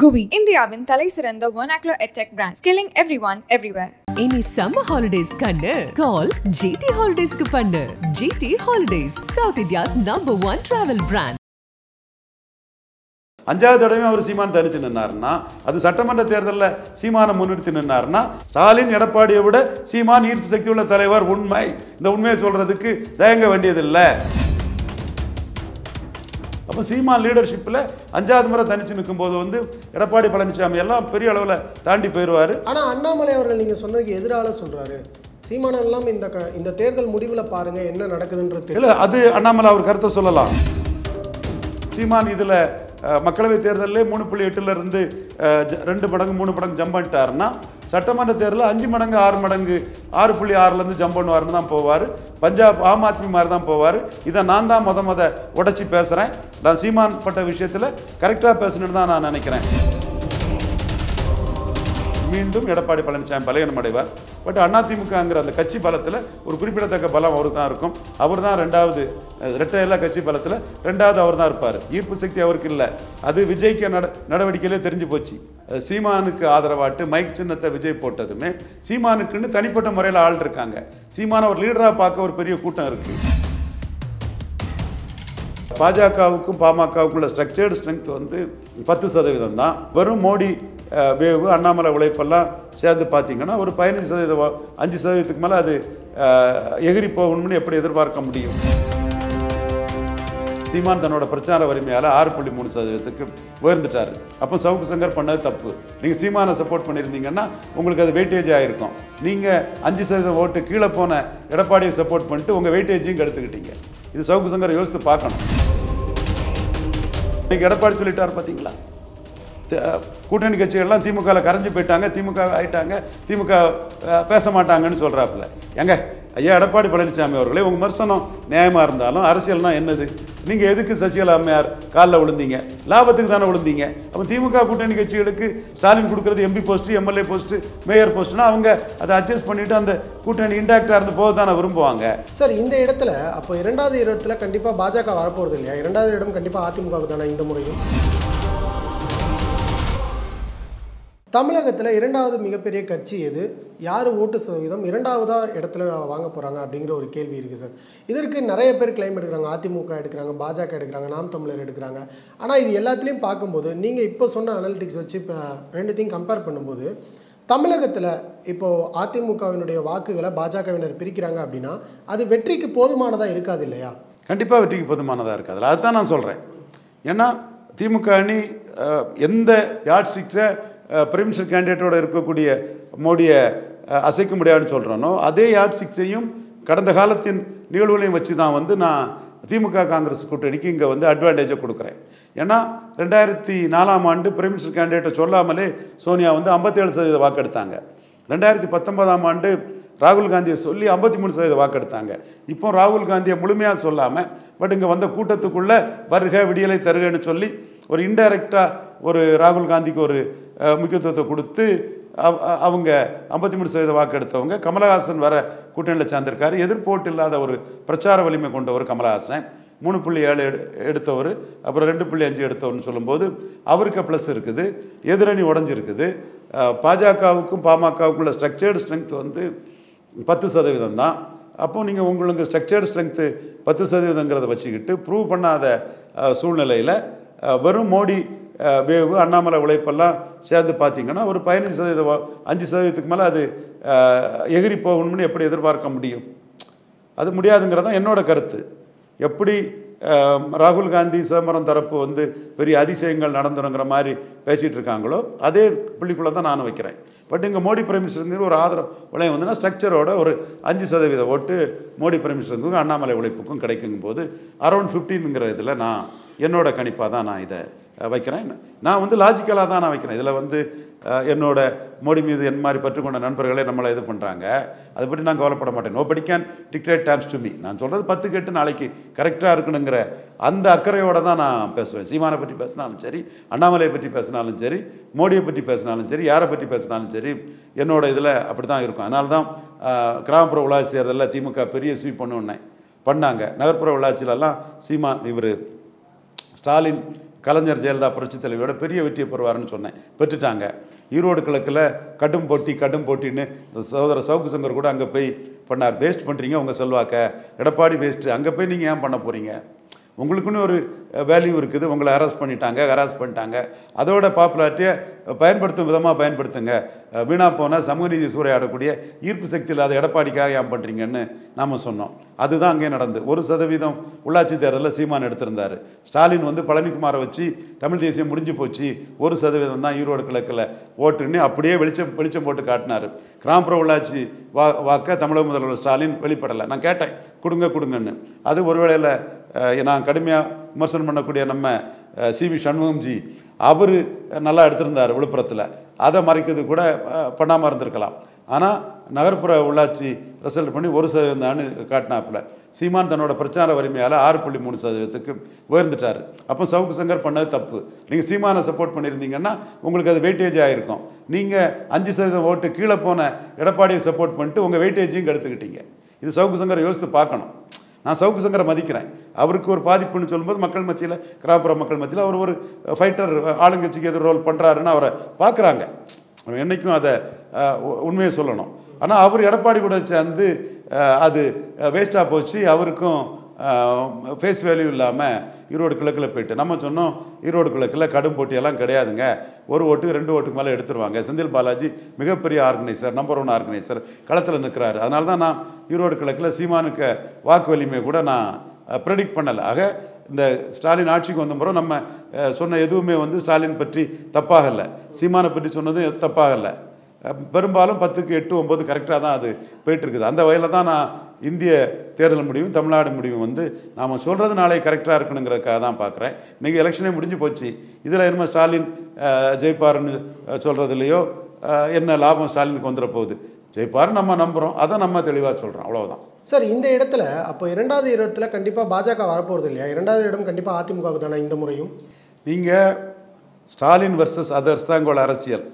GUI, இந்தியாவின் தலை சிறந்த vernacular edtech brand, skilling everyone, everywhere. Any summer holidays kannu, call GT Holidays ku pannu. GT Holidays, South India's #1 travel brand. அஞ்சாவது தடவை அவர் சீமான் தனிச்சு நின்னாருன்னா அது சட்டமன்ற தேர்தலில் சீமானை முன்னிறுத்தி நின்னாருன்னா ஸ்டாலின் எடப்பாடியை விட சீமான் ஈர்ப்பு சக்தி உள்ள தலைவர். உண்மை. இந்த உண்மையை சொல்றதுக்கு தயங்க வேண்டியதில்லை. அப்போ சீமான் லீடர்ஷிப்பில் அஞ்சாவது முறை தனிச்சு நிற்கும் போது எடப்பாடி பழனிசாமி எல்லாம் பெரிய அளவில் தாண்டி போயிடுவார். ஆனால் அண்ணாமலை அவர்கள் நீங்கள் சொன்னதுக்கு எதிராக சொல்கிறாரு. சீமானெல்லாம் இந்த தேர்தல் முடிவில் பாருங்க என்ன நடக்குதுன்றது இல்லை. அது அண்ணாமலை அவர் கருத்தை சொல்லலாம். சீமான் இதில் மக்களவை தேர்தலில் 3.8 2 மடங்கு 3 மடங்கு ஜம்ப் பண்ணிட்டாருன்னா சட்டமன்ற தேர்தலில் 5 மடங்கு 6 மடங்கு 6.6 ஜம்ப் பண்ணுவார்னு தான் போவார். பஞ்சாப் ஆம் ஆத்மி மாதிரி தான் போவார். இதை நான் தான் முத உடச்சி பேசுகிறேன். நான் சீமான் பட்ட விஷயத்தில் கரெக்டாக பேசணுன்னு தான் நான் நினைக்கிறேன். மீண்டும் எடப்பாடி பழனிசாமி பலகீனம் அடைவார். பட் அதிமுகங்கிற அந்த கட்சி பலத்தில் ஒரு குறிப்பிடத்தக்க பலம் அவருக்கு தான் இருக்கும். அவர் தான் ரெண்டாவது ரெட்டையில்லா கட்சி பலத்தில் ரெண்டாவது அவர் தான் இருப்பார். ஈர்ப்பு சக்தி அவருக்கு இல்லை. அது விஜய்க்கு நடவடிக்கையிலே தெரிஞ்சு போச்சு. சீமானுக்கு ஆதரவாட்டு மைக் சின்னத்தை விஜய் போட்டதுமே சீமானுக்குன்னு தனிப்பட்ட முறையில் ஆள் இருக்காங்க. சீமான ஒரு லீடராக பார்க்க ஒரு பெரிய கூட்டம் இருக்குது. பாஜகவுக்கும் பாமகவுக்கும் உள்ள ஸ்ட்ரக்சர்டு ஸ்ட்ரென்த் 10% தான். வெறும் மோடி வேவு அண்ணாமலை உழைப்பெல்லாம் சேர்ந்து பார்த்தீங்கன்னா ஒரு 15%, 5%க்கு மேலே அது எகிரி போகணும்னு எப்படி எதிர்பார்க்க முடியும்? சீமான் தன்னோட பிரச்சார வலிமையால் 6.3% உயர்ந்துட்டார். அப்போ சவுக்கு சங்கர் பண்ணது தப்பு. நீங்கள் சீமானை சப்போர்ட் பண்ணியிருந்தீங்கன்னா உங்களுக்கு அது வெயிட்டேஜ் ஆகிருக்கும். நீங்கள் 5% ஓட்டு கீழே போன எடப்பாடியை சப்போர்ட் பண்ணிட்டு உங்கள் வெயிட்டேஜையும் எடுத்துக்கிட்டீங்க. இது சவுக்கு சங்கர் யோசித்து பார்க்கணும். இன்னைக்கு எடப்பாடி சொல்லிட்டார் பார்த்தீங்களா, கூட்டணி கட்சிகள்லாம் திமுகவில் கரைஞ்சி போயிட்டாங்க, திமுக ஆயிட்டாங்க, திமுக பேச மாட்டாங்கன்னு சொல்கிறாப்புல. எங்க ஐயா எடப்பாடி பழனிசாமி அவர்களே, உங்கள் விமர்சனம் நியாயமாக இருந்தாலும் அரசியல்னா என்னது? நீங்கள் எதுக்கு சசிகலா அம்மையார் காலில் விழுந்தீங்க? லாபத்துக்கு தானே விழுந்தீங்க. அப்போ திமுக கூட்டணி கட்சிகளுக்கு ஸ்டாலின் கொடுக்குறது MP post, MLA post, mayor போஸ்ட்டுனா அவங்க அதை அட்ஜஸ்ட் பண்ணிவிட்டு அந்த கூட்டணி இன்டாக்டாக இருந்து போக தானே விரும்புவாங்க. சார், இந்த இடத்துல அப்போ 2வது இடத்துல கண்டிப்பாக பாஜக வரப்போகிறது இல்லையா? 2வது இடம் கண்டிப்பாக அதிமுகவுக்கு தானே இந்த முறையும்? தமிழகத்தில் 2வது மிகப்பெரிய கட்சி எது? யார் ஓட்டு சதவீதம் 2வது இடத்துல வாங்க போகிறாங்க அப்படிங்கிற ஒரு கேள்வி இருக்குது சார். இதற்கு நிறைய பேர் கிளைம் எடுக்கிறாங்க. அதிமுக எடுக்கிறாங்க, பாஜக எடுக்கிறாங்க, நாம் தமிழர் எடுக்கிறாங்க. ஆனால் இது எல்லாத்துலேயும் பார்க்கும்போது நீங்கள் இப்போ சொன்ன அனலிட்டிக்ஸ் வச்சு இப்போ ரெண்டுத்தையும் கம்பேர் பண்ணும்போது தமிழகத்தில் இப்போது அதிமுகவினுடைய வாக்குகளை பாஜகவினர் பிரிக்கிறாங்க அப்படின்னா அது வெற்றிக்கு போதுமானதாக இருக்காது இல்லையா? கண்டிப்பாக வெற்றிக்கு போதுமானதாக இருக்காது. அதுதான் நான் சொல்கிறேன். ஏன்னா திமுக அணி எந்த யார்ட் ஸ்டிக்ஸை பிரிமிஷர் கேண்டிடேட்டோடு இருக்கக்கூடிய மோடியை அசைக்க முடியாதுன்னு சொல்கிறேனோ அதே யார்ட் ஸ்டிக்ஸையும் கடந்த காலத்தின் நிகழ்வுகளையும் வச்சு தான் நான் திமுக காங்கிரஸ் கூட்டணிக்கு இங்கே அட்வான்டேஜை கொடுக்குறேன். ஏன்னா 2004ஆம் ஆண்டு பிரிமிஷர் கேண்டிடேட்டை சொல்லாமலே சோனியா 57% வாக்கெடுத்தாங்க. 2019ஆம் ஆண்டு ராகுல் காந்தியை சொல்லி 53% வாக்கெடுத்தாங்க. இப்போ ராகுல் காந்தியை முழுமையாக சொல்லாமல் பட் இங்கே வந்த கூட்டத்துக்குள்ளே வருக விடியலை தருகன்னு சொல்லி ஒரு இன்டைரக்டாக ஒரு ராகுல் காந்திக்கு ஒரு முக்கியத்துவத்தை கொடுத்து அவங்க 53% வாக்கெடுத்தவங்க. கமலஹாசன் வர கூட்டணியில் சேர்ந்திருக்காரு. எதிர்ப்போட்டு இல்லாத ஒரு பிரச்சார வலிமை கொண்ட ஒரு கமலஹாசன் 3.7 எடுத்தவர், அப்புறம் 2.5 எடுத்தவர்னு சொல்லும்போது அவருக்கு ப்ளஸ் இருக்குது. எதிரணி உடஞ்சிருக்குது. பாஜகவுக்கும் பாமகவுக்கும் உள்ள ஸ்ட்ரக்சர்டு ஸ்ட்ரென்த் 10% தான். அப்போது நீங்கள் உங்களுக்கு ஸ்ட்ரக்சர்டு ஸ்ட்ரென்த்து 10%ங்கிறத வச்சுக்கிட்டு ப்ரூவ் பண்ணாத சூழ்நிலையில் வெறும் மோடி வேவு அண்ணாமலை உழைப்பெல்லாம் சேர்ந்து பார்த்தீங்கன்னா ஒரு 15%, 5%க்கு மேலே அது எகிரி போகணும்னு எப்படி எதிர்பார்க்க முடியும்? அது முடியாதுங்கிறது தான் என்னோட கருத்து. எப்படி ராகுல் காந்தி சிதம்பரம் தரப்பு பெரிய அதிசயங்கள் நடந்துருங்கிற மாதிரி பேசிகிட்டு இருக்காங்களோ அதே புள்ளிக்குள்ளே தான் நான் வைக்கிறேன். பட் இங்கே மோடி பிரைம் மினிஸ்டருங்கிற ஒரு ஆதரவு உழையம் ஸ்ட்ரக்சரோட ஒரு 5% ஓட்டு மோடி பிரைம் மினிஸ்டருக்கும் அண்ணாமலை உழைப்புக்கும் கிடைக்கும் போது அரௌண்ட் 15ங்கிற இதில் நான் என்னோட கணிப்பாக தான் நான் இதை வைக்கிறேன். நான் லாஜிக்கலாக தான் நான் வைக்கிறேன். இதில் என்னோட மோடி மீது என் மாதிரி பற்றுக்கொண்ட நண்பர்களே நம்மளை இது பண்ணுறாங்க. அதை பற்றி நான் கவலைப்பட மாட்டேன். Nobody can dictate times to me. நான் சொல்கிறது 10 கேட்டு நாளைக்கு கரெக்டாக இருக்கணுங்கிற அந்த அக்கறையோடு தான் நான் பேசுவேன். சீமானை பற்றி பேசினாலும் சரி, அண்ணாமலையை பற்றி பேசினாலும் சரி, மோடியை பற்றி பேசினாலும் சரி, யாரை பற்றி பேசினாலும் சரி, என்னோட இதில் அப்படி தான் இருக்கும். அதனால தான் கிராமப்புற உள்ளாட்சி தேர்தலில் திமுக பெரிய ஸ்வீப் பண்ணாங்க. நகர்ப்புற உள்ளாட்சியிலெல்லாம் சீமான் ஸ்டாலின் கலைஞர் ஜெயலலிதா புரட்சி தலைவியோட பெரிய வெற்றியை பெறுவாருன்னு சொன்னேன், பெற்றுட்டாங்க. ஈரோடு கிழக்கில் கடும் போட்டின்னு சகோதரர் சவுக்கு சங்கர் கூட அங்கே போய் பண்ணார். வேஸ்ட் பண்ணுறீங்க உங்கள் செல்வாக்க, எடப்பாடி வேஸ்ட்டு, அங்கே போய் நீங்கள் ஏன் பண்ண போகிறீங்க, உங்களுக்குன்னு ஒரு வேல்யூ இருக்குது, உங்களை ஹராஸ் பண்ணிட்டாங்க, அதோட பாப்புலாரிட்டியை பயன்படுத்தும் விதமாக பயன்படுத்துங்க, வீணாக போனால் சமூக நீதி சூறையாடக்கூடிய ஈர்ப்பு சக்தி இல்லாத எடப்பாடிக்காக ஏன் பண்ணுறீங்கன்னு நாம் சொன்னோம். அதுதான் அங்கே நடந்து. 1% உள்ளாட்சி தேர்தலில் சீமான் எடுத்திருந்தார். ஸ்டாலின் வந்து பழனிக்குமாரை வச்சு தமிழ் தேசியம் முடிஞ்சு போச்சு, 1% தான் ஈரோடு கிழக்கில் ஓட்டுன்னு அப்படியே வெளிச்சம் போட்டு காட்டினார். கிராமப்புற உள்ளாட்சி வாக்க தமிழக முதல்வர் ஸ்டாலின் வெளிப்படலை. நான் கேட்டேன் கொடுங்கன்னு. அது ஒருவேளையில் நான் கடுமையாக விமர்சனம் பண்ணக்கூடிய நம்ம சிவி சண்முகம்ஜி அவர் நல்லா எடுத்திருந்தார் விழுப்புரத்தில், அதை மறைக்கிறது கூட பண்ணாமல் இருந்திருக்கலாம். ஆனால் நகர்ப்புற உள்ளாட்சி ரிசல்ட் பண்ணி 1% காட்டினாப்புல. சீமான் தன்னோட பிரச்சார வலிமையால் 6.3% உயர்ந்துட்டார். அப்போ சவுக்கு சங்கர் பண்ணது தப்பு. நீங்கள் சீமானை சப்போர்ட் பண்ணியிருந்தீங்கன்னா உங்களுக்கு அது வெயிட்டேஜ் ஆகிருக்கும். நீங்கள் 5% ஓட்டு கீழே போன எடப்பாடியை சப்போர்ட் பண்ணிட்டு உங்கள் வெயிட்டேஜையும் கெடுத்துக்கிட்டீங்க. இது சவுக்கு சங்கரை யோசித்து பார்க்கணும். நான் சவுக்கு சங்கரை மதிக்கிறேன். அவருக்கு ஒரு பாதிப்புன்னு சொல்லும்போது மக்கள் மத்தியில், கிராமப்புற மக்கள் மத்தியில் அவர் ஒரு ஃபைட்டர், ஆளுங்கட்சிக்கு எதிர் ரோல் பண்ணுறாருன்னு அவரை பார்க்குறாங்க. என்றைக்கும் அதை உண்மையை சொல்லணும். ஆனால் அவர் எடப்பாடி கூட சேர்ந்து அது வேஸ்ட்டாக போச்சு. அவருக்கும் ஃபேஸ் வேல்யூ இல்லாமல் ஈரோடு கிழக்கில் போயிட்டு நம்ம சொன்னோம், ஈரோடு கிழக்கில் கடும் போட்டியெல்லாம் கிடையாதுங்க, 1 ஓட்டு 2 ஓட்டுக்கு மேலே எடுத்துருவாங்க. செந்தில் பாலாஜி மிகப்பெரிய ஆர்கனைசர், நம்பர் 1 ஆர்கனைசர், களத்தில் நிற்கிறாரு. அதனால தான் நான் ஈரோடு கிழக்கில் சீமானுக்கு வாக்கு வலிமையை கூட நான் ப்ரெடிக்ட் பண்ணலை. ஆக இந்த ஸ்டாலின் ஆட்சிக்கு வந்த பிறகு நம்ம சொன்ன எதுவுமே வந்து ஸ்டாலின் பற்றி தப்பாகலை, சீமானை பற்றி சொன்னதும் தப்பாகலை. பெரும்பாலும் 10க்கு 8, 9 கரெக்டாக தான் அது போயிட்டுருக்குது. அந்த வகையில் தான் நான் இந்திய தேர்தல் முடிவும் தமிழ்நாடு முடிவும் வந்து நாம் சொல்கிறது நாளை கரெக்டாக இருக்கணுங்கிறதுக்காக தான் பார்க்குறேன். இன்றைக்கி எலெக்ஷனே முடிஞ்சு போச்சு. இதில் என்ன ஸ்டாலின் ஜெயிப்பாருன்னு சொல்கிறதுலையோ என்ன லாபம் ஸ்டாலினுக்கு வந்துட போகுது? ஜெயிப்பாருன்னு நம்ம நம்புகிறோம், அதை நம்ம தெளிவாக சொல்கிறோம், அவ்வளோதான். சார், இந்த இடத்துல அப்போ 2வது இடத்துல கண்டிப்பாக பாஜக வரப்போகிறது இல்லையா? 2வது இடம் கண்டிப்பாக அதிமுகவுக்கு தானே இந்த முறையும்? நீங்கள் ஸ்டாலின் வர்சஸ் அதர்ஸ் தான் உங்களோட அரசியல்.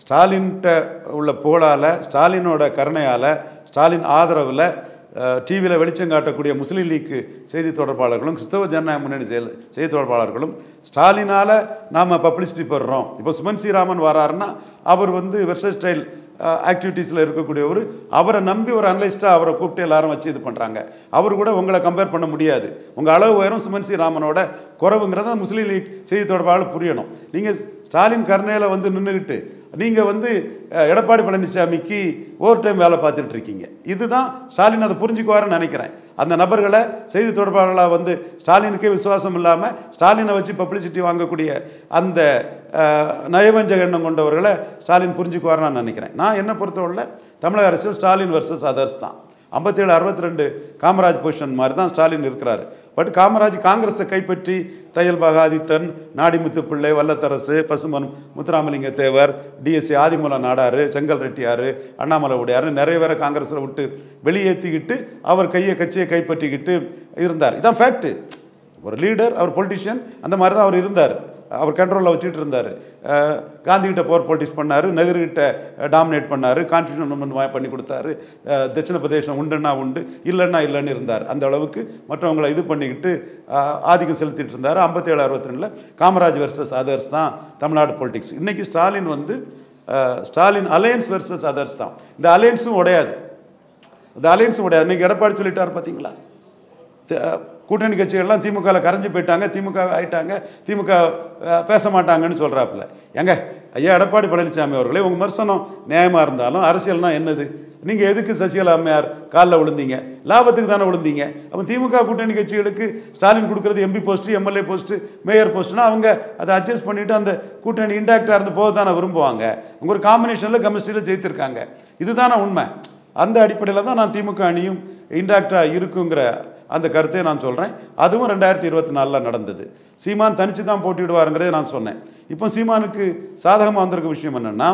ஸ்டாலின்கிட்ட உள்ள புகழால், ஸ்டாலினோட கருணையால், ஸ்டாலின் ஆதரவில் டிவியில் வெளிச்சம் காட்டக்கூடிய முஸ்லீம் லீக் செய்தி தொடர்பாளர்களும் கிறிஸ்தவ ஜனநாயக முன்னணி செய்தி தொடர்பாளர்களும் ஸ்டாலினால் நாம் பப்ளிசிட்டி பெறுறோம். இப்போ சுமன் ஸ்ரீராமன் வராருன்னா அவர் வந்து வெர்சஸ்டைல் ஆக்டிவிட்டீஸில் இருக்கக்கூடியவர், அவரை நம்பி ஒரு அனலிஸ்ட்டாக அவரை கூப்பிட்டு எல்லாரும் வச்சு இது பண்ணுறாங்க. அவர் கூட உங்களை கம்பேர் பண்ண முடியாது. உங்கள் அளவு உயரம் சுமன் ஸ்ரீராமனோட குறவுங்கிறத முஸ்லீம் லீக் செய்தி தொடர்பாளர் புரியணும். நீங்கள் ஸ்டாலின் கருணையில் வந்து நின்றுக்கிட்டு நீங்கள் வந்து எடப்பாடி பழனிசாமிக்கு ஓவர் டைம் வேலை பார்த்துட்டு இருக்கீங்க. இதுதான் ஸ்டாலின் அதை புரிஞ்சுக்குவாருன்னு நினைக்கிறேன். அந்த நபர்களை செய்தி தொடர்பாளர்களாக வந்து ஸ்டாலினுக்கே விசுவாசம் இல்லாமல் ஸ்டாலினை வச்சு பப்ளிசிட்டி வாங்கக்கூடிய அந்த நயவஞ்சக எண்ணம் கொண்டவர்களை ஸ்டாலின் புரிஞ்சுக்குவாருன்னு நான் நினைக்கிறேன். நான் என்ன பொறுத்தவரை தமிழக அரசியல் ஸ்டாலின் வர்சஸ் அதர்ஸ் தான். 57-62 காமராஜ் பொசிஷன் மாதிரி தான் ஸ்டாலின் இருக்கிறாரு. பட் காமராஜ் காங்கிரஸை கைப்பற்றி தையல் பகாதித்தன், நாடிமுத்து பிள்ளை, வல்லத்தரசு, பசுமன் முத்துராமலிங்க தேவர், டிஎஸ்சி ஆதிமூல நாடாரு, செங்கல் ரெட்டியார், அண்ணாமலை உடையார் நிறைய பேரை காங்கிரஸில் விட்டு வெளியேற்றிக்கிட்டு அவர் கட்சியை கைப்பற்றிக்கிட்டு இருந்தார். இதான் ஃபேக்ட்டு. ஒரு லீடர், அவர் பொலிட்டிஷியன், அந்த மாதிரி தான் அவர் இருந்தார். அவர் கண்ட்ரோலில் வச்சுட்டு இருந்தார். காந்திகிட்ட பவர் பொலிட்டிக்ஸ் பண்ணார், நெஹ்ருகிட்ட டாமினேட் பண்ணார், கான்ஸ்டியூஷன் பண்ணி கொடுத்தாரு, தட்சிண பிரதேசம் உண்டுன்னா உண்டு, இல்லைன்னா இல்லைன்னு இருந்தார். அந்த அளவுக்கு மற்றவங்களை இது பண்ணிக்கிட்டு ஆதிக்கம் செலுத்திட்டு இருந்தார். 57-62 காமராஜ் வெர்சஸ் அதர்ஸ் தான் தமிழ்நாடு பொலிட்டிக்ஸ். இன்றைக்கி ஸ்டாலின் வந்து ஸ்டாலின் அலையன்ஸ் வெர்சஸ் அதர்ஸ் தான். இந்த அலையன்ஸும் உடையாது. இன்றைக்கி எடப்பாடி சொல்லிட்டார் பார்த்தீங்களா, கூட்டணி கட்சிகள்லாம் திமுகவில் கரைஞ்சி போயிட்டாங்க, திமுக ஆயிட்டாங்க, திமுக பேச மாட்டாங்கன்னு சொல்கிறாப்புல. எங்க ஐயா எடப்பாடி பழனிசாமி அவர்களே, உங்கள் விமர்சனம் நியாயமாக இருந்தாலும் அரசியல்னால் என்னது? நீங்கள் எதுக்கு சசிகலா அம்மையார் காலில் விழுந்தீங்க? லாபத்துக்கு தானே விழுந்தீங்க. அப்போ திமுக கூட்டணி கட்சிகளுக்கு ஸ்டாலின் கொடுக்குறது MP post, MLA post, mayor போஸ்ட்டுனா அவங்க அதை அட்ஜஸ்ட் பண்ணிவிட்டு அந்த கூட்டணி இன்டாக்டாக இருந்து போக தானே விரும்புவாங்க. அவங்க ஒரு காம்பினேஷனில் கெமிஸ்ட்ரியில் ஜெயித்திருக்காங்க. இதுதானே உண்மை. அந்த அடிப்படையில் தான் நான் திமுக அணியும் இன்டாக்டாக இருக்குங்கிற அந்த கருத்தை நான் சொல்கிறேன். அதுவும் 2024 நடந்தது. சீமான் தனித்து தான் போட்டிவிடுவாருங்கிறதே நான் சொன்னேன். இப்போ சீமானுக்கு சாதகமாக வந்திருக்க விஷயம் என்னென்னா,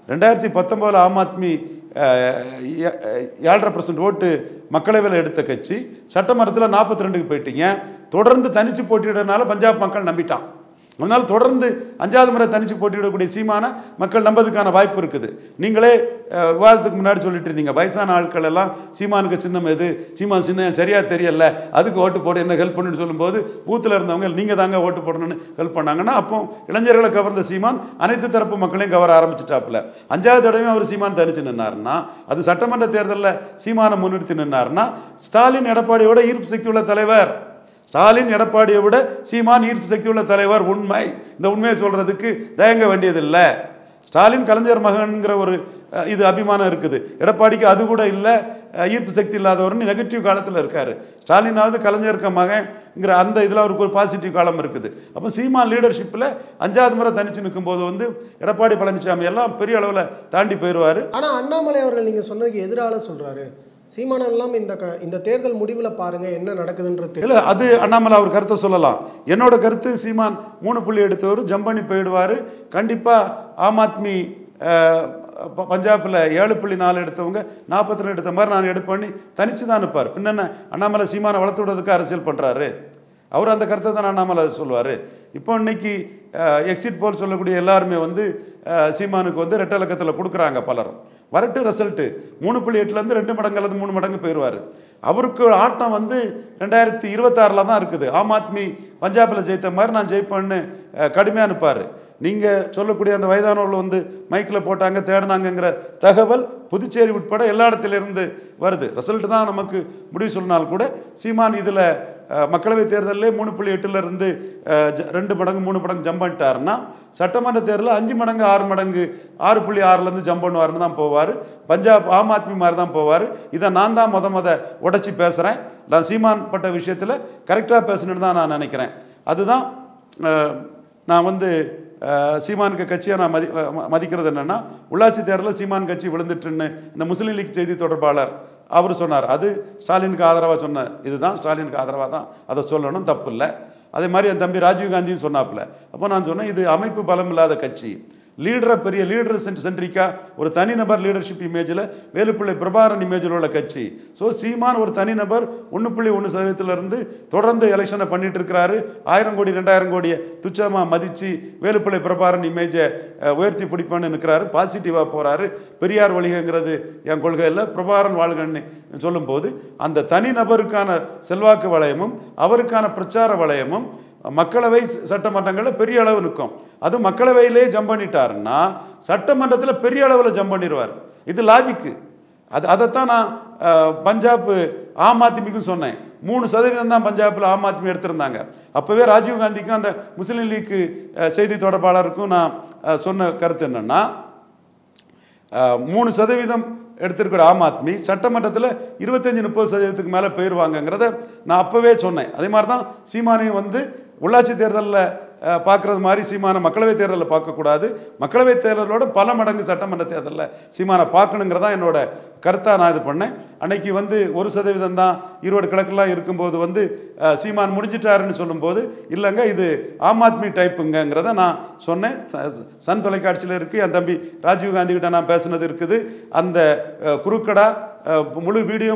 2019 ஆம் ஆத்மி 7.5% ஓட்டு மக்களவையில் எடுத்த கட்சி சட்டமன்றத்தில் 42க்கு போயிட்டீங்க. தொடர்ந்து தனித்து போட்டியிடனால பஞ்சாப் மக்கள் நம்பிட்டான். அதனால் தொடர்ந்து 5வது முறை தனித்து போட்டியிடக்கூடிய சீமான மக்கள் நம்பதுக்கான வாய்ப்பு இருக்குது. நீங்களே விவாதத்துக்கு முன்னாடி சொல்லிட்டு இருந்தீங்க, வயசான ஆட்கள் எல்லாம் சீமானுக்கு சின்னம் எது, சீமான் சின்னம் சரியா தெரியல, அதுக்கு ஓட்டு போட என்ன ஹெல்ப் பண்ணுன்னு சொல்லும்போது பூத்தில் இருந்தவங்க நீங்கள் தாங்க ஓட்டு போடணும்னு ஹெல்ப் பண்ணாங்கன்னா, அப்போ இளைஞர்களை கவர்ந்த சீமான் அனைத்து தரப்பு மக்களையும் கவர ஆரம்பிச்சுட்டாப்புல. 5வது தடவையும் அவர் சீமான் தனிச்சு நின்னாருன்னா, அது சட்டமன்ற தேர்தலில் சீமானை முன்னிறுத்தி நின்னாருன்னா, ஸ்டாலின் எடப்பாடியோட ஈர்ப்பு சக்தி உள்ள தலைவர், ஸ்டாலின் எடப்பாடியை விட சீமான் ஈர்ப்பு சக்தி உள்ள தலைவர். உண்மை. இந்த உண்மையை சொல்றதுக்கு தயங்க வேண்டியதில்லை. ஸ்டாலின் கலைஞர் மகன்கிற ஒரு இது அபிமானம் இருக்குது, எடப்பாடிக்கு அது கூட இல்லை, ஈர்ப்பு சக்தி இல்லாதவர்னு நெகட்டிவ் காலத்தில் இருக்காரு. ஸ்டாலினாவது கலைஞருக்கு மகன்ங்கிற அந்த இதில் அவருக்கு ஒரு பாசிட்டிவ் காலம் இருக்குது. அப்போ சீமான் லீடர்ஷிப்பில் 5வது முறை தனிச்சு நிற்கும்போது வந்து எடப்பாடி பழனிசாமி எல்லாம் பெரிய அளவில் தாண்டி போயிடுவார். ஆனால் அண்ணாமலை அவர்கள் நீங்கள் சொன்னதுக்கு எதிராக சொல்கிறாரு, சீமானம் எல்லாம் இந்த தேர்தல் முடிவில் பாருங்க என்ன நடக்குதுன்றது இல்லை. அது அண்ணாமலை அவர் கருத்தை சொல்லலாம். என்னோட கருத்து, சீமான் 3 புள்ளி எடுத்தவர் ஜம்ப் பண்ணி போயிடுவார். கண்டிப்பாக ஆம் ஆத்மி பஞ்சாபில் 7.4 எடுத்தவங்க 42 எடுத்த மாதிரி நான் எடுப்பண்ணி தனிச்சு தான் நிற்பார். பின்ன அண்ணாமலை சீமானை வளர்த்து விடுறதுக்கு அரசியல் பண்ணுறாரு. அவர் அந்த கருத்தை தான் அண்ணாமலை சொல்லுவார். இப்போ இன்னைக்கு எக்ஸிட் போல் சொல்லக்கூடிய எல்லாருமே வந்து சீமானுக்கு வந்து ரெட்டை இலக்கத்தில் கொடுக்குறாங்க. பலரும் வரட்டு ரிசல்ட்டு 3.8லேருந்து 2 மடங்கு அல்லது 3 மடங்கு போயிடுவார். அவருக்கு ஆட்டம் வந்து 2026 தான் இருக்குது. ஆம் ஆத்மி பஞ்சாபில் ஜெயித்த மாதிரி நான் ஜெயிப்பேன்னு கடுமையாக நிற்பார். நீங்கள் சொல்லக்கூடிய அந்த வயதானவர்கள் வந்து மைக்கில் போட்டாங்க தேடினாங்கங்கிற தகவல் புதுச்சேரி உட்பட எல்லா இடத்துலேருந்து வருது. ரிசல்ட் தான் நமக்கு முடிவு சொன்னால் கூட சீமான் இதில் மக்களவைத் தேர்தலில் 3.8லேருந்து 2 மடங்கு 3 மடங்கு ஜம்ப் பண்ணிட்டாருன்னா, சட்டமன்ற தேர்தலில் 5 மடங்கு 6 மடங்கு 6.6லேருந்து ஜம்ப் பண்ணுவார்னு தான் போவார். பஞ்சாப் ஆம் ஆத்மி மாதிரி தான் போவார். இதை நான் தான் முத உடச்சி பேசுகிறேன். நான் சீமான் பட்ட விஷயத்தில் கரெக்டாக பேசணுன்னு தான் நான் நினைக்கிறேன். அதுதான் நான் வந்து சீமானுக்கு கட்சியை நான் மதிக்கிறது என்னென்னா, உள்ளாட்சி தேர்தலில் சீமான் கட்சி விழுந்துட்டுன்னு இந்த முஸ்லீம் லீக் செய்தி தொடர்பாளர் அவர் சொன்னார். அது ஸ்டாலினுக்கு ஆதரவாக சொன்ன இதுதான், ஸ்டாலினுக்கு ஆதரவாக தான் அதை சொல்லணும், தப்பு இல்லை. அதே மாதிரி என் தம்பி ராஜீவ்காந்தியும் சொன்னாப்புல. அப்போ நான் சொன்னேன், இது அமைப்பு பலம் இல்லாத கட்சி, லீடரை பெரிய லீடர் சென்ட்ரிக்கா ஒரு தனிநபர் லீடர்ஷிப் இமேஜில் வேலுப்பிள்ளை பிரபாகரன் இமேஜில் உள்ள கட்சி. ஸோ சீமான் ஒரு தனிநபர் 1.1% தொடர்ந்து எலெக்ஷனை பண்ணிட்டு இருக்கிறாரு. 1000 கோடி 2000 கோடியை துச்சமாக மதித்து வேலுப்பிள்ளை பிரபாகரன் இமேஜை உயர்த்தி பிடிப்பான்னு நிற்கிறாரு. பாசிட்டிவாக போகிறாரு. பெரியார் வழிகங்கிறது என் கொள்கை இல்லை, பிரபாகரன் வாழ்கன்னு சொல்லும்போது அந்த தனிநபருக்கான செல்வாக்கு வளையமும் அவருக்கான பிரச்சார வளையமும் மக்களவை சட்டமன்றங்களில் பெரிய அளவு நிற்கும். அது மக்களவையிலே ஜம்ப் பண்ணிட்டாருன்னா சட்டமன்றத்தில் பெரிய அளவில் ஜம்ப் பண்ணிடுவார். இது லாஜிக்கு. அதைத்தான் நான் பஞ்சாப் ஆம் ஆத்மிக்கும் சொன்னேன். 3% தான் பஞ்சாபில் ஆம் ஆத்மி எடுத்திருந்தாங்க. அப்போவே ராஜீவ்காந்திக்கும் அந்த முஸ்லீம் லீக் செய்தி தொடர்பாளருக்கும் நான் சொன்ன கருத்து என்னன்னா, 3% எடுத்திருக்கிற ஆம் ஆத்மி சட்டமன்றத்தில் 25-30% மேலே போயிடுவாங்கங்கிறத நான் அப்போவே சொன்னேன். அதே மாதிரி தான் சீமானையும் வந்து உள்ளாட்சி தேர்தலில் பார்க்குறது மாதிரி சீமான மக்களவைத் தேர்தலில் பார்க்கக்கூடாது, மக்களவைத் தேர்தலோட பல மடங்கு சட்டமன்ற தேர்தலில் சீமானை பார்க்கணுங்கிறதா என்னோட கருத்தாக நான் இது பண்ணேன். அன்னைக்கு வந்து 1% தான் ஈரோடு கிழக்கெல்லாம் இருக்கும்போது வந்து சீமான் முடிஞ்சிட்டாருன்னு சொல்லும்போது, இல்லைங்க இது ஆம் ஆத்மி டைப்புங்கிறத நான் சொன்னேன். சன் தொலைக்காட்சியில் இருக்குது, என் தம்பி ராஜீவ்காந்திகிட்ட நான் பேசுனது இருக்குது. அந்த குறுக்கடா முழு வீடியோ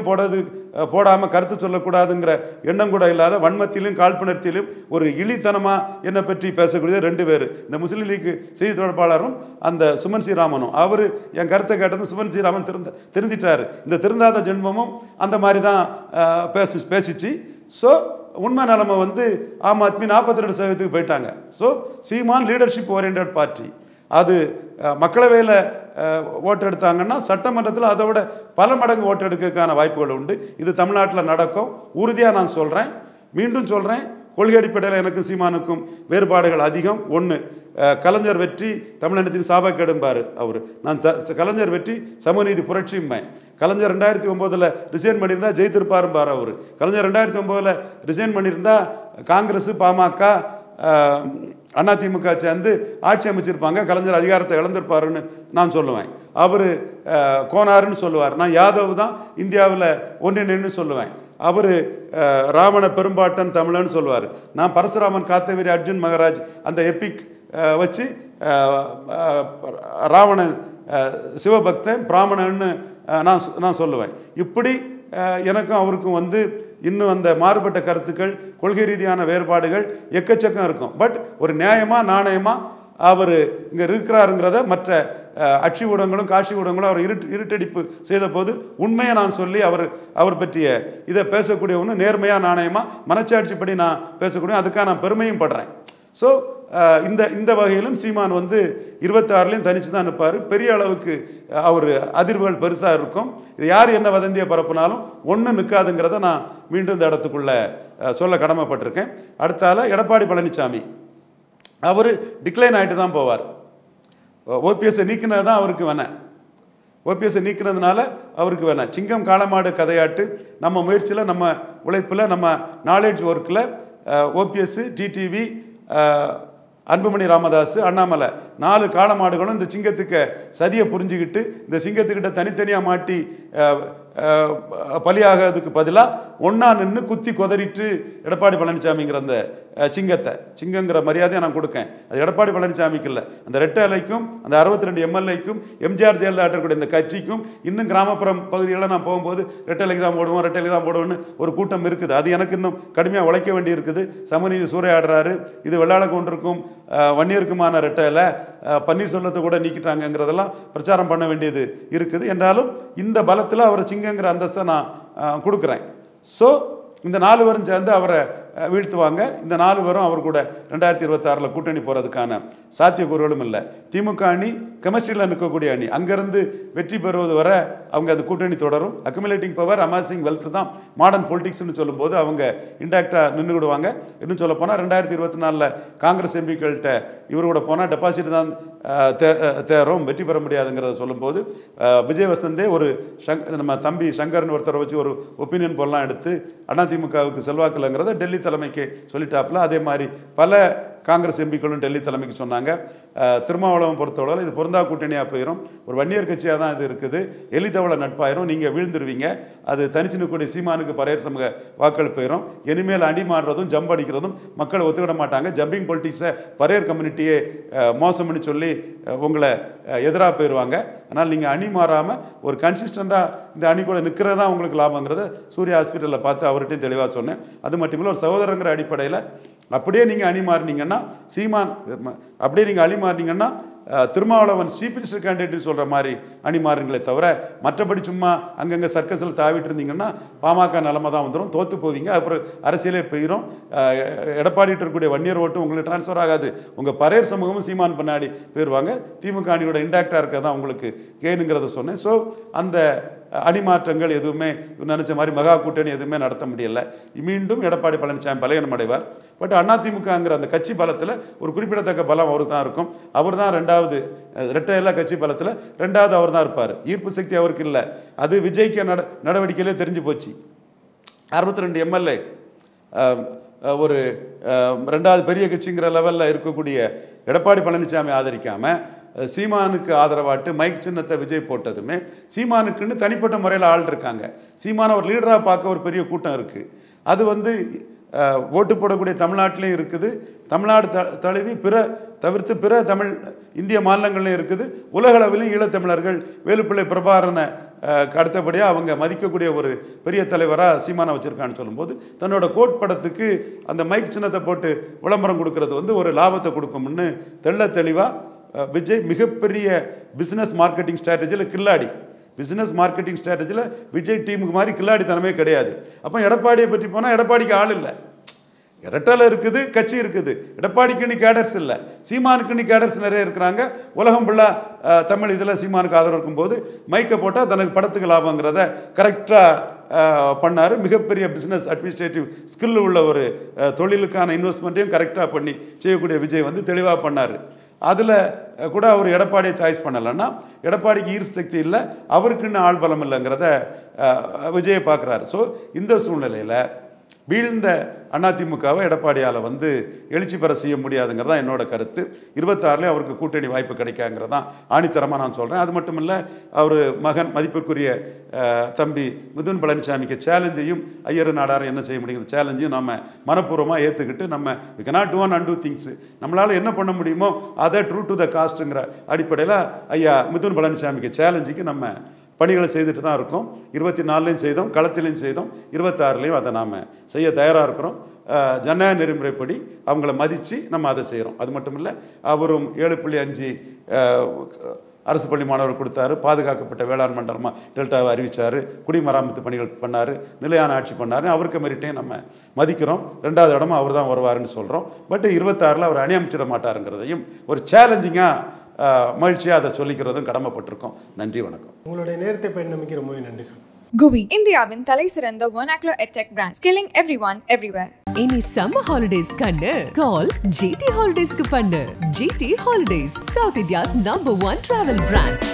போடாமல் கருத்து சொல்லக்கூடாதுங்கிற எண்ணம் கூட இல்லாத வன்மத்திலும் காழ்ப்புணர்த்திலும் ஒரு இழித்தனமாக என்னை பற்றி பேசக்கூடிய 2 பேர், இந்த முஸ்லீம் லீக் செய்தி தொடர்பாளரும் அந்த சுமன் ஸ்ரீராமனும். அவர் என் கருத்தை கேட்டதும் சுமன் ஸ்ரீராமன் திருந்திட்டார். இந்த திருந்தாத ஜென்மமும் அந்த மாதிரி தான் பேசிச்சு. ஸோ உண்மை நிலைமை வந்து ஆம் ஆத்மி 42% போயிட்டாங்க. ஸோ சீமான் லீடர்ஷிப் ஓரியன்ட் பார்ட்டி. அது மக்களவையில் ஓட்டு எடுத்தாங்கன்னா சட்டமன்றத்தில் அதை விட பல மடங்கு ஓட்டு எடுக்கிறதுக்கான வாய்ப்புகள் உண்டு. இது தமிழ்நாட்டில் நடக்கும், உறுதியாக நான் சொல்கிறேன். மீண்டும் சொல்கிறேன், கொள்கை அடிப்படையில் எனக்கும் சீமானுக்கும் வேறுபாடுகள் அதிகம். ஒன்று, கலைஞர் வெற்றி தமிழினத்தின் சாபக்கேடும்பார் அவர். நான் கலைஞர் வெற்றி சமூகநீதி புரட்சியும்பேன். கலைஞர் 2009 ரிசைன் பண்ணியிருந்தா ஜெயித்திருப்பாரும்பார் அவர். கலைஞர் 2009 ரிசைன் பண்ணியிருந்தா காங்கிரஸ் பாமக அதிமுக சேர்ந்து ஆட்சி அமைச்சிருப்பாங்க, கலைஞர் அதிகாரத்தை இழந்திருப்பாருன்னு நான் சொல்லுவேன். அவர் கோனாருன்னு சொல்லுவார், நான் யாதவ் தான் இந்தியாவில் ஒன்றிணைன்னு சொல்லுவேன். அவர் ராவண பெரும்பாட்டன் தமிழன்னு சொல்லுவார், நான் பரசுராமன் காத்தவேரி அர்ஜுன் மகராஜ் அந்த எப்பிக் வச்சு ராவண சிவபக்தன் பிராமணன்னு நான் சொல்லுவேன். இப்படி எனக்கும் அவருக்கும் வந்து இன்னும் அந்த மாறுபட்ட கருத்துக்கள், கொள்கை ரீதியான வேறுபாடுகள் எக்கச்சக்கம் இருக்கும். பட் ஒரு நியாயமாக நாணயமாக அவர் இங்கே இருக்கிறாருங்கிறத மற்ற அட்சி ஊடகங்களும் காட்சி ஊடகங்களும் அவர் இருட்டடிப்பு செய்த போது உண்மையை நான் சொல்லி அவர் பற்றிய இதை பேசக்கூடிய ஒன்று நேர்மையாக நாணயமாக மனச்சாட்சிப்படி நான் பேசக்கூடிய அதுக்காக நான் பெருமையும் படுறேன். ஸோ இந்த வகையிலும் சீமான் வந்து 26லையும் தனிச்சு தான் இருப்பார். பெரிய அளவுக்கு அவர் அதிர்வுகள் பெருசாக இருக்கும். இது யார் என்ன வதந்தியை பரப்புனாலும் ஒன்றும் நிற்காதுங்கிறத நான் மீண்டும் இந்த இடத்துக்குள்ள சொல்ல கடமைப்பட்டிருக்கேன். அடுத்தால எடப்பாடி பழனிசாமி அவர் டிக்ளைன் ஆகிட்டு தான் போவார். ஓபிஎஸ்ஸை நீக்கினது தான் அவருக்கு வேணாம். ஓபிஎஸ்ஸை நீக்கினதுனால அவருக்கு வேணாம். சிங்கம் காளமாடு கதையாட்டு நம்ம முயற்சியில், நம்ம உழைப்பில், நம்ம நாலேஜ் ஒர்க்கில் ஓபிஎஸ், டிடிவி, அன்புமணி ராமதாஸ், அண்ணாமலை 4 காளமாடுகளும் இந்த சிங்கத்துக்கு சதியை புரிஞ்சுக்கிட்டு இந்த சிங்கத்துக்கிட்ட தனித்தனியாக மாட்டி பலியாகிறதுக்கு பதிலாக ஒன்றா நின்று குத்தி கொதறிட்டு எடப்பாடி பழனிசாமிங்கிற அந்த சிங்கங்கிற மரியாதையை நான் கொடுக்கேன். அது எடப்பாடி பழனிசாமிக்கு இல்லை, அந்த ரெட்டை இலைக்கும் அந்த 62 எம்எல்ஏக்கும் எம்ஜிஆர் ஜெயலலிதா ஆட்டக்கூடிய இந்த கட்சிக்கும் இன்னும் கிராமப்புறம் பகுதிகளில் நான் போகும்போது ரெட்டை இலைக்கு தான் போடுவோம், ரெட்டை இலைக்கு தான் போடுவோன்னு ஒரு கூட்டம் இருக்குது. அது எனக்கு இன்னும் கடுமையாக உழைக்க வேண்டி இருக்குது. சமநீதி சூறையாடுறாரு. இது வெள்ளாள கொண்டிருக்கும் வன்னியருக்குமான ரெட்டை இலை, பன்னீர்செல்வத்தை கூட நீக்கிட்டாங்கிறதெல்லாம் பிரச்சாரம் பண்ண வேண்டியது இருக்குது. என்றாலும் இந்த பலத்தில் அவரை சிங்கங்கிற அந்தஸ்தை நான் கொடுக்குறேன். ஸோ இந்த 4 பேரும் சேர்ந்து அவரை வீழ்த்துவாங்க. இந்த 4 பேரும் அவர் கூட 2026 கூட்டணி போகிறதுக்கான சாத்தியக்கூறுகளும் இல்லை. திமுக அணி கெமிஸ்ட்ரியில் நிற்கக்கூடிய அணி, அங்கேருந்து வெற்றி பெறுவது வரை அவங்க அது கூட்டணி தொடரும். அக்குமுலேட்டிங் பவர், அமாசிங் வெல்த் தான் மாடர்ன் பொலிட்டிக்ஸ்னு சொல்லும்போது அவங்க இன்டாக்டாக நின்றுக்கிடுவாங்க. இன்னும் சொல்ல போனால் 2024 காங்கிரஸ் எம்பிக்கள்கிட்ட இவர் கூட போனால் டெபாசிட் தான் தேரும், வெற்றி பெற முடியாதுங்கிறத சொல்லும்போது விஜய் வசந்தே ஒரு நம்ம தம்பி சங்கர்னு ஒருத்தரை வச்சு ஒரு ஒப்பீனியன் போலாம் எடுத்து அதிமுகவுக்கு செல்வாக்கில்ங்கிறத டெல்லி தலைமைக்கு சொல்லிட்டாப்புல. அதே மாதிரி பல காங்கிரஸ் எம்பிக்களும் டெல்லி தலைமைக்கு சொன்னாங்க. திருமாவளவன் பொறுத்தவரை இது பொருந்தா கூட்டணியாக போயிடும், ஒரு வன்னியர் கட்சியாக தான் இது இருக்குது, எலித்தவள நட்பாயிரும், நீங்கள் வீழ்ந்துருவீங்க, அது தனிச்சு நிற்கக்கூடிய சீமானுக்கு பரையர் சமூக வாக்கள் போயிடும், இனிமேல் அடி மாறுறதும் ஜம்ப் அடிக்கிறதும் மக்கள் ஒத்துக்கிட மாட்டாங்க, ஜம்பிங் பொலிட்டிக்ஸை பரையர் கம்யூனிட்டியே மோசம்னு சொல்லி உங்களை எதிராக போயிடுவாங்க. அதனால் நீங்கள் அணி மாறாமல் ஒரு கன்சிஸ்டண்ட்டாக இந்த அணி கூட நிற்கிறது தான் உங்களுக்கு லாபங்கிறத சூர்யா ஹாஸ்பிட்டலில் பார்த்து அவர்கிட்டையும் தெளிவாக சொன்னேன். அது மட்டும் இல்லை, ஒரு சகோதரங்கிற அடிப்படையில் அப்படியே நீங்கள் அணி மாறினீங்கன்னா சீமான், அப்படியே நீங்கள் அணி மாறினீங்கன்னா திருமாவளவன் சீஃப் மினிஸ்டர் கேண்டிடேட்னு சொல்கிற மாதிரி அணி மாறுங்களே தவிர மற்றபடி சும்மா அங்கங்கே சர்க்கஸில் தாவிட்டு இருந்தீங்கன்னா பாமக நிலமை தான் வந்துடும், தோற்று போவீங்க. அப்புறம் அரசியலே போயிடும். எடப்பாடிட்டு இருக்கக்கூடிய வன்னியர் ஓட்டு உங்களுக்கு டிரான்ஸ்ஃபர் ஆகாது, உங்கள் பரையர் சமூகமும் சீமான் பின்னாடி போயிடுவாங்க. திமுக அணியோட இன்டாக்டாக இருக்க தான் உங்களுக்கு கேனுங்கிறத சொன்னேன். ஸோ அந்த அணிமாற்றங்கள் எதுவுமே நினச்ச மாதிரி மெகா கூட்டணி எதுவுமே நடத்த முடியலை. மீண்டும் எடப்பாடி பழனிசாமி பலகீனம் அடைவார். பட் அதிமுகங்கிற அந்த கட்சி பலத்தில் ஒரு குறிப்பிடத்தக்க பலம் அவர் தான் இருக்கும். அவர் தான் 2வது ரெட்டையில்லா கட்சி பலத்தில் 2வது அவர் தான் இருப்பார். ஈர்ப்பு சக்தி அவருக்கு இல்லை. அது விஜய்க்கு நடவடிக்கையிலே தெரிஞ்சு போச்சு. 62 எம்எல்ஏ ஒரு 2வது பெரிய கட்சிங்கிற லெவலில் இருக்கக்கூடிய எடப்பாடி பழனிசாமி ஆதரிக்காமல் சீமானுக்கு ஆதரவாட்டு மைக் சின்னத்தை விஜய் போட்டதுமே சீமானுக்குன்னு தனிப்பட்ட முறையில் ஆள் இருக்காங்க. சீமான ஒரு லீடராக பார்க்க ஒரு பெரிய கூட்டம் இருக்குது. அது வந்து ஓட்டு போடக்கூடிய தமிழ்நாட்டிலையும் இருக்குது, தமிழ்நாடு தழுவி தவிர்த்து பிற இந்திய மாநிலங்கள்லையும் இருக்குது. உலகளவிலும் ஈழத்தமிழர்கள் வேலுப்பிள்ளை பிரபாகரனை அடுத்தபடியாக அவங்க மதிக்கக்கூடிய ஒரு பெரிய தலைவராக சீமானை வச்சுருக்கான்னு சொல்லும்போது தன்னோட கோட் படத்துக்கு அந்த மைக் சின்னத்தை போட்டு விளம்பரம் கொடுக்கறது வந்து ஒரு லாபத்தை கொடுக்கும்னு தெளிவாக விஜய் மிகப்பெரிய பிஸ்னஸ் மார்க்கெட்டிங் ஸ்ட்ராட்டஜியில் கில்லாடி. பிஸ்னஸ் மார்க்கெட்டிங் ஸ்ட்ராட்டஜியில் விஜய் டீமுக்கு மாதிரி கில்லாடித்தனமே கிடையாது. அப்போ எடப்பாடியை பற்றி போனால் எடப்பாடிக்கு ஆள் இல்லை. ரெட்டலை இருக்குது, கட்சி இருக்குது, எடப்பாடிக்கு நீ கேடர்ஸ் இல்லை, சீமானுக்கு நீ கேடர்ஸ் நிறைய இருக்கிறாங்க. உலகம் ஃபுல்லாக தமிழ் இதில் சீமானுக்கு ஆதரவு இருக்கும்போது மைக்கை போட்டால் தனக்கு படத்துக்கு லாபங்கிறத கரெக்டாக பண்ணார். மிகப்பெரிய பிஸ்னஸ் அட்மினிஸ்ட்ரேட்டிவ் ஸ்கில் உள்ள ஒரு தொழிலுக்கான இன்வெஸ்ட்மெண்ட்டையும் கரெக்டாக பண்ணி செய்யக்கூடிய விஜய் வந்து தெளிவாக பண்ணார். அதில் கூட அவர் எடப்பாடியை சாய்ஸ் பண்ணலைன்னா எடப்பாடிக்கு ஈர்ப்பு சக்தி இல்லை, அவருக்குன்னு ஆள் பலம் இல்லைங்கிறத விஜயை பார்க்குறாரு. ஸோ இந்த சூழ்நிலையில் வீழ்ந்த அதிமுகவை எடப்பாடியால் வந்து எழுச்சி பெற செய்ய முடியாதுங்கிறது தான் என்னோட கருத்து. 26 அவருக்கு கூட்டணி வாய்ப்பு கிடைக்காங்கிறது தான் ஆணித்தரமாக நான் சொல்கிறேன். அது மட்டும் இல்லை, அவர் மகன் மதிப்பிற்குரிய தம்பி மிதுன் பழனிசாமிக்கு சேலஞ்சையும் ஐயர் நாடார் என்ன செய்ய முடியுது சேலஞ்சையும் நம்ம மனப்பூர்வமாக ஏற்றுக்கிட்டு நம்ம we cannot do and undo things, நம்மளால் என்ன பண்ண முடியுமோ அதை ட்ரூ டு த காஸ்ட்டுங்கிற அடிப்படையில் ஐயா மிதுன் பழனிசாமிக்கு சேலஞ்சுக்கு நம்ம பணிகளை செய்துட்டு தான் இருக்கோம். 24லையும் செய்தோம், களத்திலையும் செய்தோம், 26லையும் அதை நாம் செய்ய தயாராக இருக்கிறோம். ஜனநாயக நெறிமுறைப்படி அவங்கள மதித்து நம்ம அதை செய்கிறோம். அது மட்டும் இல்லை, அவரும் 7.5 அரசு பள்ளி மாணவர் கொடுத்தாரு, பாதுகாக்கப்பட்ட வேளாண் மண்டலமாக டெல்டாவை அறிவித்தார், குடிமராமத்து பணிகள் பண்ணார், நிலையான ஆட்சி பண்ணார். அவருக்கு மெரிட்டையும் நம்ம மதிக்கிறோம். 2வது இடமும் அவர் தான் வருவாருன்னு சொல்கிறோம். பட் 26 அவர் அணி அமைச்சிட மாட்டாருங்கிறதையும் ஒரு சேலஞ்சிங்காக மகிழ்ச்சியாக அதை சொல்லிக்கிறதும் கடமைப்பட்டிருக்கோம். நன்றி, வணக்கம். உங்களுடைய நேரத்தை பயன்படுத்தி ரொம்பவே நன்றி சார். GUI, இந்தியாவின் தலை சிறந்த vernacular edtech brand, skilling everyone everywhere. இனி சம்மர் ஹாலிடேஸ் கண்ணு கால் GT ஹாலிடேஸ்க்கு பண்ணு. GT holidays, south India's number 1 travel brand.